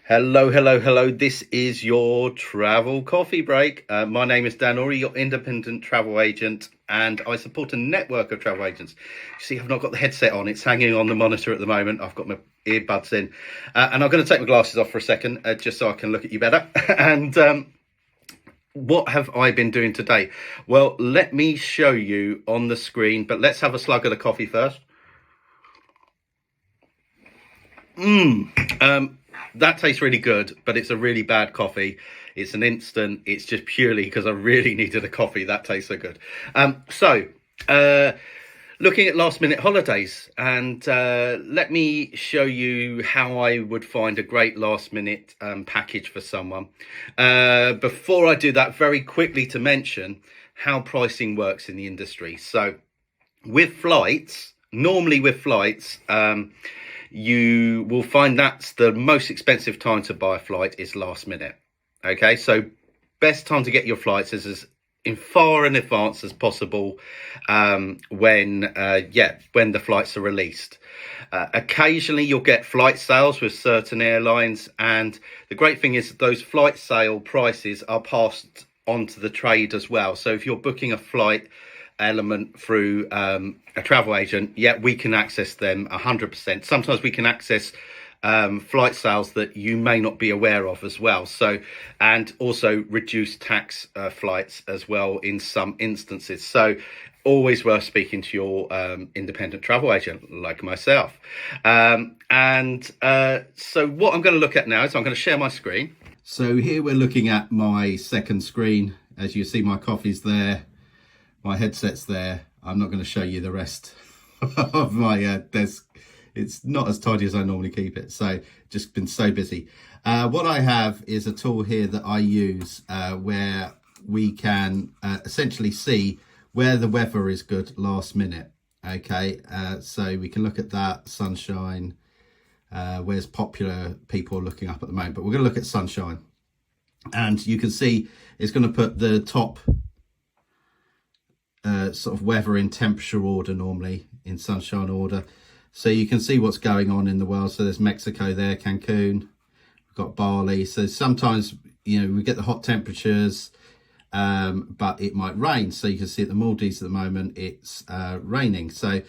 Hello, hello, hello. This is your travel coffee break. My name is Dan Ori, your independent travel agent, and I support a network of travel agents. You see, I've not got the headset on, it's hanging on the monitor at the moment. I've got my earbuds in, and I'm going to take my glasses off for a second just so I can look at you better. And what have I been doing today? Well, let me show you on the screen, but let's have a slug of the coffee first. That tastes really good, but it's a really bad coffee. It's an instant. It's just purely because I really needed a coffee. That tastes so good. Looking at last minute holidays, and let me show you how I would find a great last minute package for someone. Before I do that, very quickly to mention how pricing works in the industry. So with flights, normally with flights, you will find that's the most expensive time to buy a flight is last minute. Okay, so best time to get your flights is as far in advance as possible, when the flights are released. Occasionally you'll get flight sales with certain airlines, and the great thing is that those flight sale prices are passed on to the trade as well. So if you're booking a flight element through a travel agent, we can access them 100%. Sometimes we can access flight sales that you may not be aware of as well. So, and also reduce tax flights as well in some instances. So always worth speaking to your independent travel agent like myself. So what I'm going to look at now is I'm going to share my screen. So here we're looking at my second screen. As you see, my coffee's there. My headset's there. I'm not going to show you the rest of my desk. It's not as tidy as I normally keep it. So just been so busy. What I have is a tool here that I use where we can essentially see where the weather is good last minute. Okay, so we can look at that. Sunshine, where's popular people looking up at the moment. But we're going to look at sunshine. And you can see it's going to put the top sort of weather in temperature order, normally in sunshine order, so you can see what's going on in the world. So there's Mexico there, Cancun, we've got Bali. So sometimes, you know, we get the hot temperatures, but it might rain. So you can see at the Maldives at the moment it's raining. So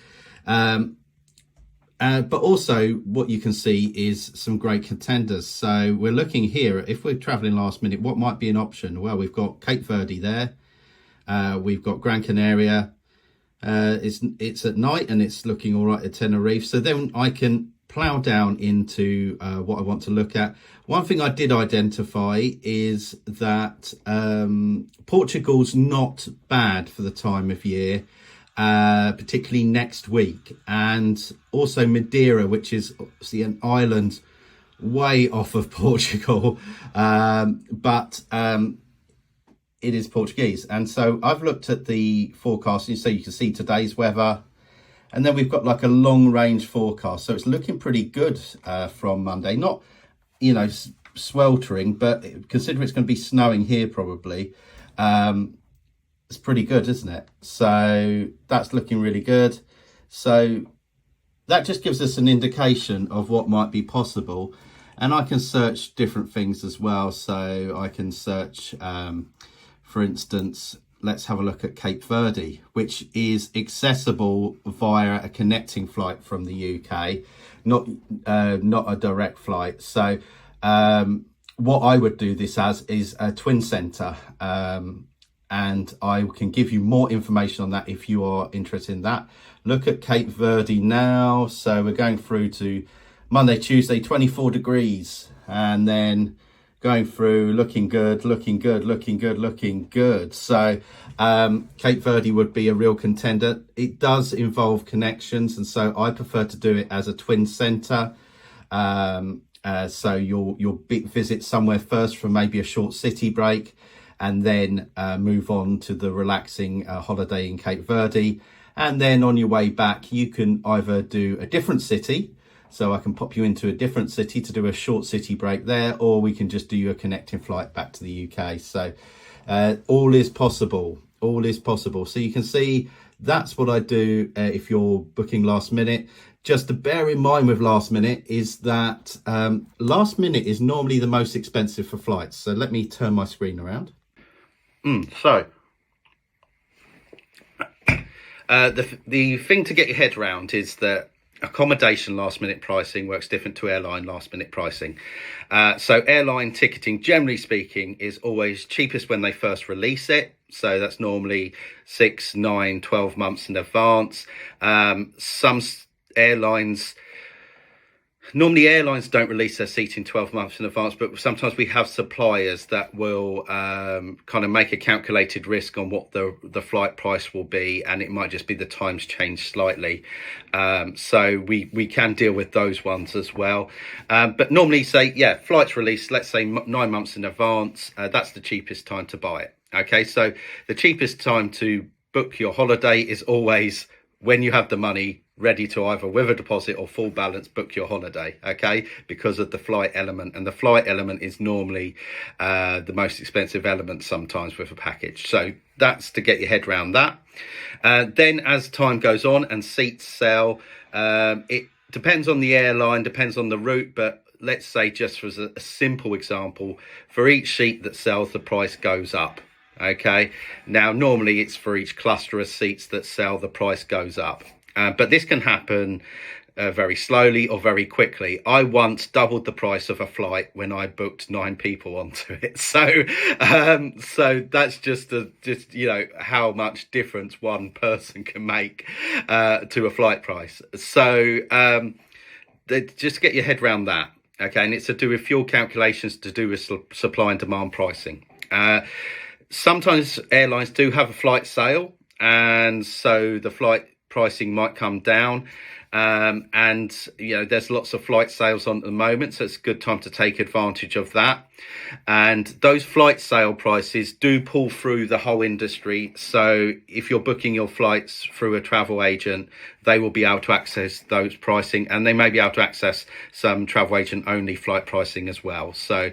but also what you can see is some great contenders. So we're looking here, if we're traveling last minute, what might be an option? Well, we've got Cape Verde there. We've got Gran Canaria. It's at night and it's looking all right at Tenerife. So then I can plow down into what I want to look at. One thing I did identify is that Portugal's not bad for the time of year, particularly next week. And also Madeira, which is obviously an island way off of Portugal, but it is Portuguese. And so I've looked at the forecast, so you can see today's weather, and then we've got like a long range forecast. So it's looking pretty good from Monday. Not, you know, sweltering, but considering it's going to be snowing here probably, it's pretty good, isn't it? So that's looking really good. So that just gives us an indication of what might be possible. And I can search different things as well. So I can search, for instance, let's have a look at Cape Verde, which is accessible via a connecting flight from the UK, not a direct flight. So what I would do this as is a twin centre, and I can give you more information on that if you are interested in that. Look at Cape Verde now. So we're going through to Monday, Tuesday, 24 degrees, and then going through, looking good, looking good, looking good, looking good. So Cape Verde would be a real contender. It does involve connections, and so I prefer to do it as a twin centre. So you'll visit somewhere first for maybe a short city break, and then move on to the relaxing holiday in Cape Verde. And then on your way back, you can either do a different city. So I can pop you into a different city to do a short city break there, or we can just do you a connecting flight back to the UK. So all is possible. All is possible. So you can see that's what I do if you're booking last minute. just to bear in mind with last minute is that last minute is normally the most expensive for flights. So let me turn my screen around. So the thing to get your head around is that accommodation last minute pricing works different to airline last minute pricing. So airline ticketing, generally speaking, is always cheapest when they first release it. So that's normally 6, 9, 12 months in advance. Some airlines don't release their seating 12 months in advance, but sometimes we have suppliers that will kind of make a calculated risk on what the flight price will be, and it might just be the times change slightly. So we can deal with those ones as well. But normally, say, flights released, let's say 9 months in advance, that's the cheapest time to buy it. Okay, so the cheapest time to book your holiday is always when you have the money ready to either with a deposit or full balance book your holiday, okay, because of the flight element. And the flight element is normally the most expensive element sometimes with a package. So that's to get your head around that. Then as time goes on and seats sell, it depends on the airline, depends on the route, but let's say, just as a simple example, for each seat that sells, the price goes up. Okay, now normally it's for each cluster of seats that sell, the price goes up. But this can happen very slowly or very quickly. I once doubled the price of a flight when I booked 9 people onto it. So that's just how much difference one person can make to a flight price. So just get your head around that. Okay, and it's to do with fuel calculations, to do with supply and demand pricing. Sometimes airlines do have a flight sale, and so the flight pricing might come down. And there's lots of flight sales on at the moment, so it's a good time to take advantage of that. And those flight sale prices do pull through the whole industry. So if you're booking your flights through a travel agent, they will be able to access those pricing, and they may be able to access some travel agent only flight pricing as well. So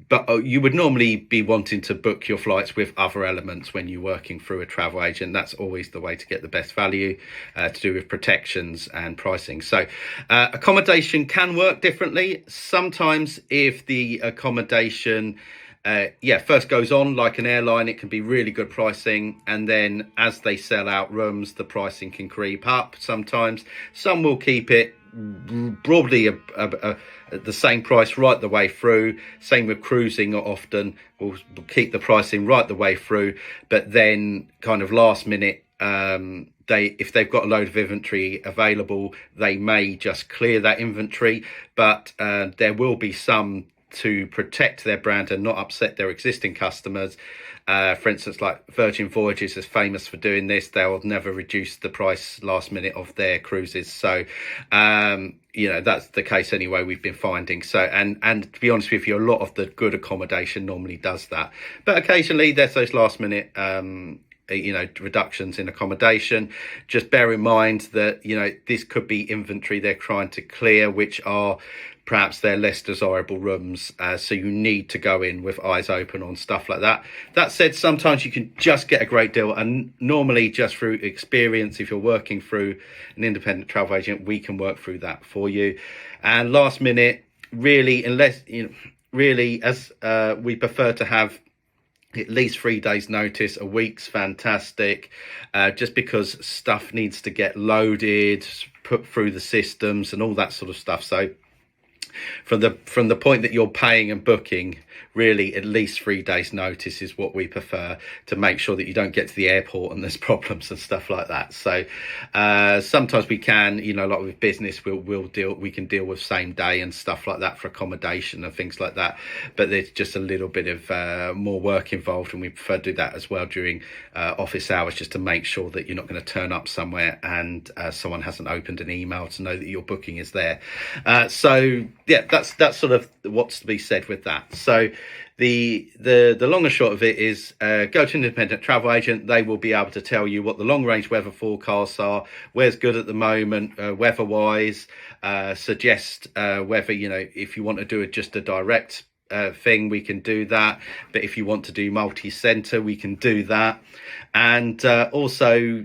but you would normally be wanting to book your flights with other elements when you're working through a travel agent. That's always the way to get the best value, to do with protections and pricing. So accommodation can work differently. Sometimes if the accommodation first goes on like an airline, it can be really good pricing, and then as they sell out rooms, the pricing can creep up. Sometimes some will keep it broadly the same price right the way through. Same with cruising, often will keep the pricing right the way through, but then kind of last minute, if they've got a load of inventory available, they may just clear that inventory. But there will be some to protect their brand and not upset their existing customers. For instance, like Virgin Voyages is famous for doing this. They'll never reduce the price last minute of their cruises. So, that's the case anyway, we've been finding. So, and to be honest with you, a lot of the good accommodation normally does that. But occasionally there's those last minute, reductions in accommodation. Just bear in mind that, this could be inventory they're trying to clear, which are perhaps they're less desirable rooms, so you need to go in with eyes open on stuff like that. That said, sometimes you can just get a great deal, and normally just through experience, if you're working through an independent travel agent, we can work through that for you. And last minute, really, unless as we prefer to have at least 3 days notice. A week's fantastic, just because stuff needs to get loaded, put through the systems and all that sort of stuff. So from the point that you're paying and booking, really at least 3 days notice is what we prefer, to make sure that you don't get to the airport and there's problems and stuff like that. So sometimes we can, like with business, we can deal with same day and stuff like that for accommodation and things like that, but there's just a little bit of more work involved, and we prefer to do that as well during office hours, just to make sure that you're not going to turn up somewhere and someone hasn't opened an email to know that your booking is there. So that's sort of what's to be said with that. So the long and short of it is, go to an independent travel agent. They will be able to tell you what the long range weather forecasts are, where's good at the moment weather wise, suggest whether, if you want to do just a direct thing, we can do that. But if you want to do multi-center, we can do that. And also,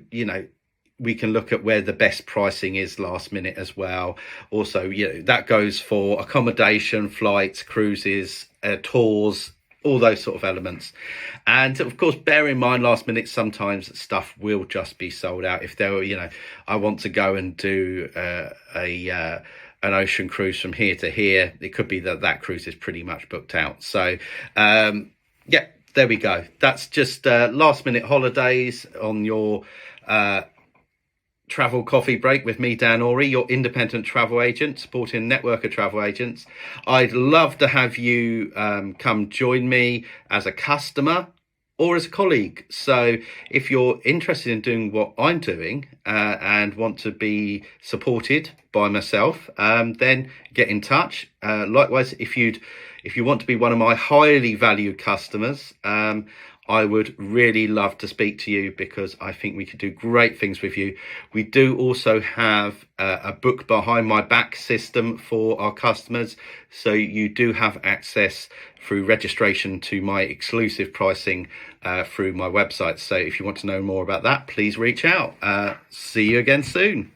we can look at where the best pricing is last minute as well. Also, that goes for accommodation, flights, cruises, tours, all those sort of elements. And of course, bear in mind, last minute, sometimes stuff will just be sold out. If there were, I want to go and do an ocean cruise from here to here, it could be that cruise is pretty much booked out. So yeah, there we go. That's just last minute holidays on your travel coffee break with me, Dan Ori, your independent travel agent supporting a network of travel agents. I'd love to have you come join me as a customer or as a colleague. So if you're interested in doing what I'm doing and want to be supported by myself, then get in touch. Likewise, if you want to be one of my highly valued customers, I would really love to speak to you, because I think we could do great things with you. We do also have a book behind my back system for our customers. So you do have access through registration to my exclusive pricing through my website. So if you want to know more about that, please reach out. See you again soon.